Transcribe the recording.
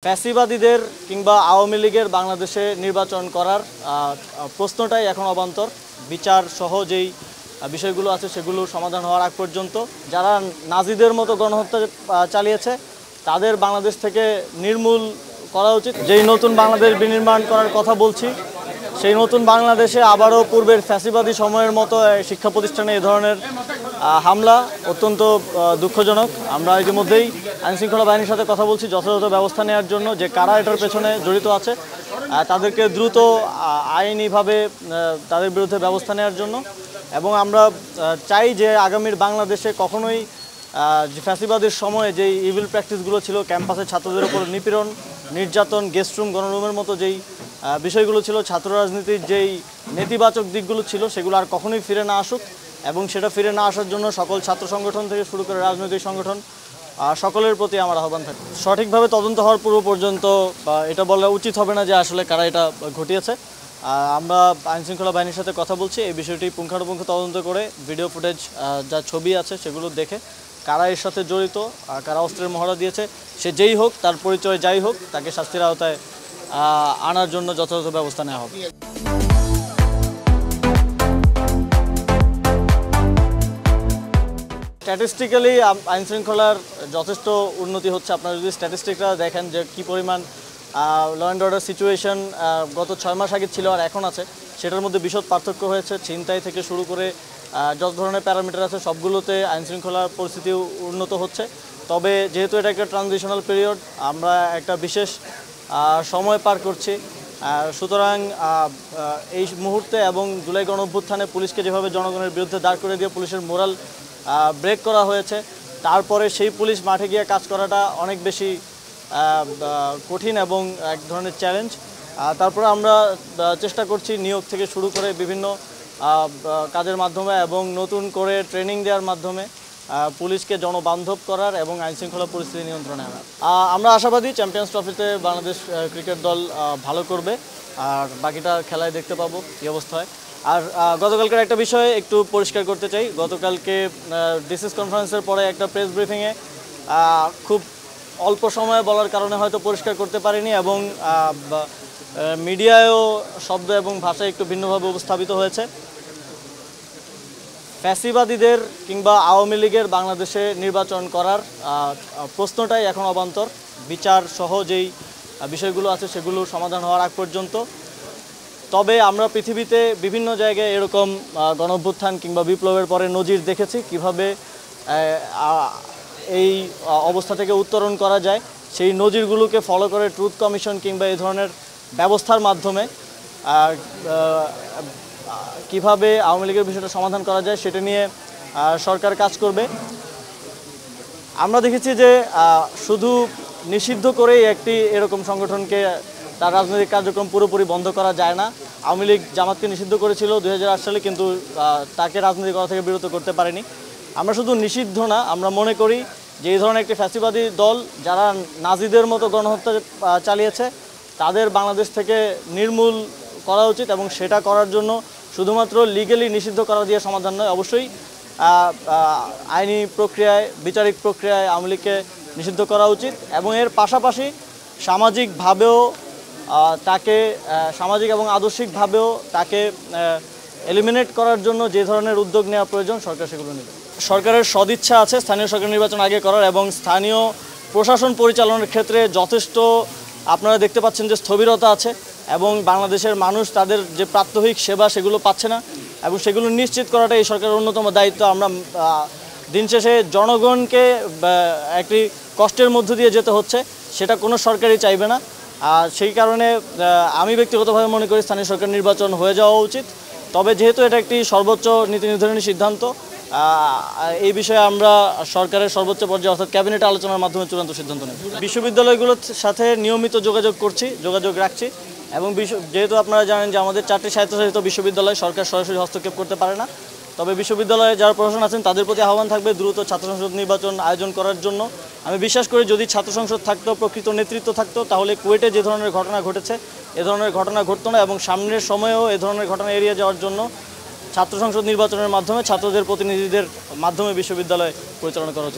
ফ্যাসিবাদীদের কিংবা আওয়ামী লীগের বাংলাদেশে নির্বাচন করার প্রশ্নটাই এখন অবান্তর। বিচার সহ যেই বিষয়গুলো আছে সেগুলো সমাধান হওয়ার আগ পর্যন্ত যারা নাজিদের মতো গণহত্যা চালিয়েছে তাদের বাংলাদেশ থেকে নির্মূল করা উচিত। যেই নতুন বাংলাদেশ বিনির্মাণ করার কথা বলছি, সেই নতুন বাংলাদেশে আবারও পূর্বের ফ্যাসিবাদী সময়ের মতো শিক্ষা প্রতিষ্ঠানে এ ধরনের হামলা অত্যন্ত দুঃখজনক। আমরা ইতিমধ্যেই আইনশৃঙ্খলা বাহিনীর সাথে কথা বলছি যথাযথ ব্যবস্থা নেওয়ার জন্য, যে কারা এটার পেছনে জড়িত আছে তাদেরকে দ্রুত আইনিভাবে তাদের বিরুদ্ধে ব্যবস্থা নেওয়ার জন্য। এবং আমরা চাই যে আগামীর বাংলাদেশে কখনোই যে ফ্যাসিবাদের সময়ে যেই ইভিল প্র্যাকটিসগুলো ছিল, ক্যাম্পাসে ছাত্রদের উপর নিপীড়ন, নির্যাতন, গেস্ট রুম, গণরুমের মতো যেই বিষয়গুলো ছিল, ছাত্র রাজনীতির যেই নেতিবাচক দিকগুলো ছিল, সেগুলো আর কখনোই ফিরে না আসুক। এবং সেটা ফিরে না আসার জন্য সকল ছাত্র সংগঠন থেকে শুরু করে রাজনৈতিক সংগঠন সকলের প্রতি আমার আহ্বান থাকে। সঠিকভাবে তদন্ত হওয়ার পূর্ব পর্যন্ত এটা বলা উচিত হবে না যে আসলে কারা এটা ঘটিয়েছে। আমরা আইনশৃঙ্খলা বাহিনীর সাথে কথা বলছি, এই বিষয়টি পুঙ্খানুপুঙ্খ তদন্ত করে ভিডিও ফুটেজ যা ছবি আছে সেগুলো দেখে কারা এর সাথে জড়িত, কারা অস্ত্রের মহড়া দিয়েছে, সে যেই হোক, তার পরিচয় যাই হোক, তাকে শাস্তির আওতায় আনার জন্য যথাযথ ব্যবস্থা নেওয়া হবে। স্ট্যাটিস্টিক্যালি আইনশৃঙ্খলার যথেষ্ট উন্নতি হচ্ছে। আপনারা যদি স্ট্যাটিস্টিকটা দেখেন যে কী পরিমাণ ল অ্যান্ড অর্ডার সিচুয়েশন গত 6 মাস আগে ছিল আর এখন আছে, সেটার মধ্যে বিশদ পার্থক্য হয়েছে। ছিনতাই থেকে শুরু করে যত ধরনের প্যারামিটার আছে সবগুলোতে আইনশৃঙ্খলার পরিস্থিতি উন্নত হচ্ছে। তবে যেহেতু এটা একটা ট্রানজিশনাল পিরিয়ড, আমরা একটা বিশেষ সময় পার করছি, সুতরাং এই মুহূর্তে এবং জুলাই গণঅভ্যুত্থানে পুলিশকে যেভাবে জনগণের বিরুদ্ধে দাঁড় করে দিয়ে পুলিশের মোরাল ব্রেক করা হয়েছে, তারপরে সেই পুলিশ মাঠে গিয়ে কাজ করাটা অনেক বেশি কঠিন এবং এক ধরনের চ্যালেঞ্জ। তারপরে আমরা চেষ্টা করছি নিয়োগ থেকে শুরু করে বিভিন্ন কাজের মাধ্যমে এবং নতুন করে ট্রেনিং দেওয়ার মাধ্যমে পুলিশকে জনবান্ধব করার এবং আইনশৃঙ্খলা পরিস্থিতি নিয়ন্ত্রণে আনার। আমরা আশাবাদী চ্যাম্পিয়ন্স ট্রফিতে বাংলাদেশ ক্রিকেট দল ভালো করবে, আর বাকিটা খেলায় দেখতে পাবো কী অবস্থা হয়। আর গতকালকের একটা বিষয় একটু পরিষ্কার করতে চাই। গতকালকে ডিসিস কনফারেন্সের পরে একটা প্রেস ব্রিফিংয়ে খুব অল্প সময়ে বলার কারণে হয়তো পরিষ্কার করতে পারিনি, এবং মিডিয়ায়ও শব্দ এবং ভাষা একটু ভিন্নভাবে উপস্থাপিত হয়েছে। ফ্যাসিবাদীদের কিংবা আওয়ামী লীগের বাংলাদেশে নির্বাচন করার প্রশ্নটাই এখন অবান্তর। বিচার সহ যেই বিষয়গুলো আছে সেগুলো সমাধান হওয়ার আগ পর্যন্ত। তবে আমরা পৃথিবীতে বিভিন্ন জায়গায় এরকম গণঅভ্যুত্থান কিংবা বিপ্লবের পরে নজির দেখেছি কিভাবে এই অবস্থা থেকে উত্তরণ করা যায়। সেই নজিরগুলোকে ফলো করে ট্রুথ কমিশন কিংবা এই ধরনের ব্যবস্থার মাধ্যমে কিভাবে আওয়ামী লীগের বিষয়টা সমাধান করা যায় সেটা নিয়ে সরকার কাজ করবে। আমরা দেখেছি যে শুধু নিষিদ্ধ করেই একটি এরকম সংগঠনকে তার রাজনৈতিক কার্যক্রম পুরোপুরি বন্ধ করা যায় না। আওয়ামী লীগ জামাতকে নিষিদ্ধ করেছিল 2008 সালে, কিন্তু তাকে রাজনীতি করা থেকে বিরত করতে পারেনি। আমরা শুধু নিষিদ্ধ না, আমরা মনে করি যে এই ধরনের একটি ফ্যাসিবাদী দল যারা নাজিদের মতো গণহত্যা চালিয়েছে তাদের বাংলাদেশ থেকে নির্মূল করা উচিত, এবং সেটা করার জন্য শুধুমাত্র লিগ্যালি নিষিদ্ধ করা দিয়ে সমাধান নয়, অবশ্যই আইনি প্রক্রিয়ায়, বিচারিক প্রক্রিয়ায় আওয়ামী লীগকে নিষিদ্ধ করা উচিত। এবং এর পাশাপাশি সামাজিকভাবেও তাকে, সামাজিক এবং আদর্শিকভাবেও তাকে এলিমিনেট করার জন্য যে ধরনের উদ্যোগ নেওয়া প্রয়োজন সরকার সেগুলো নেবে। সরকারের সদিচ্ছা আছে স্থানীয় সরকার নির্বাচন আগে করার, এবং স্থানীয় প্রশাসন পরিচালনার ক্ষেত্রে যথেষ্ট আপনারা দেখতে পাচ্ছেন যে স্থবিরতা আছে, এবং বাংলাদেশের মানুষ তাদের যে প্রাত্যহিক সেবা সেগুলো পাচ্ছে না, এবং সেগুলো নিশ্চিত করাটা এই সরকারের অন্যতম দায়িত্ব। আমরা দিন শেষে জনগণকে একটি কষ্টের মধ্য দিয়ে যেতে হচ্ছে, সেটা কোনো সরকারই চাইবে না। আর সেই কারণে আমি ব্যক্তিগতভাবে মনে করি স্থানীয় সরকার নির্বাচন হয়ে যাওয়া উচিত। তবে যেহেতু এটা একটি সর্বোচ্চ নীতি নির্ধারণী সিদ্ধান্ত, এই বিষয়ে আমরা সরকারের সর্বোচ্চ পর্যায়ে অর্থাৎ ক্যাবিনেট আলোচনার মাধ্যমে চূড়ান্ত সিদ্ধান্ত নেব। বিশ্ববিদ্যালয়গুলোর সাথে নিয়মিত যোগাযোগ রাখছি, এবং যেহেতু আপনারা জানেন যে আমাদের 4টি স্বায়ত্তশাসিত বিশ্ববিদ্যালয়, সরকার সরাসরি হস্তক্ষেপ করতে পারে না। তবে বিশ্ববিদ্যালয়ে যারা প্রশাসন আছেন তাদের প্রতি আহ্বান থাকবে দ্রুত ছাত্র সংসদ নির্বাচন আয়োজন করার জন্য। আমি বিশ্বাস করি যদি ছাত্র সংসদ থাকতো, প্রকৃত নেতৃত্ব থাকতো, তাহলে কুয়েটে যে ধরনের ঘটনা ঘটেছে এ ধরনের ঘটনা ঘটতো না, এবং সামনের সময়েও এ ধরনের ঘটনা এড়িয়ে যাওয়ার জন্য ছাত্র সংসদ নির্বাচনের মাধ্যমে ছাত্রদের প্রতিনিধিদের মাধ্যমে বিশ্ববিদ্যালয় পরিচালনা করা উচিত।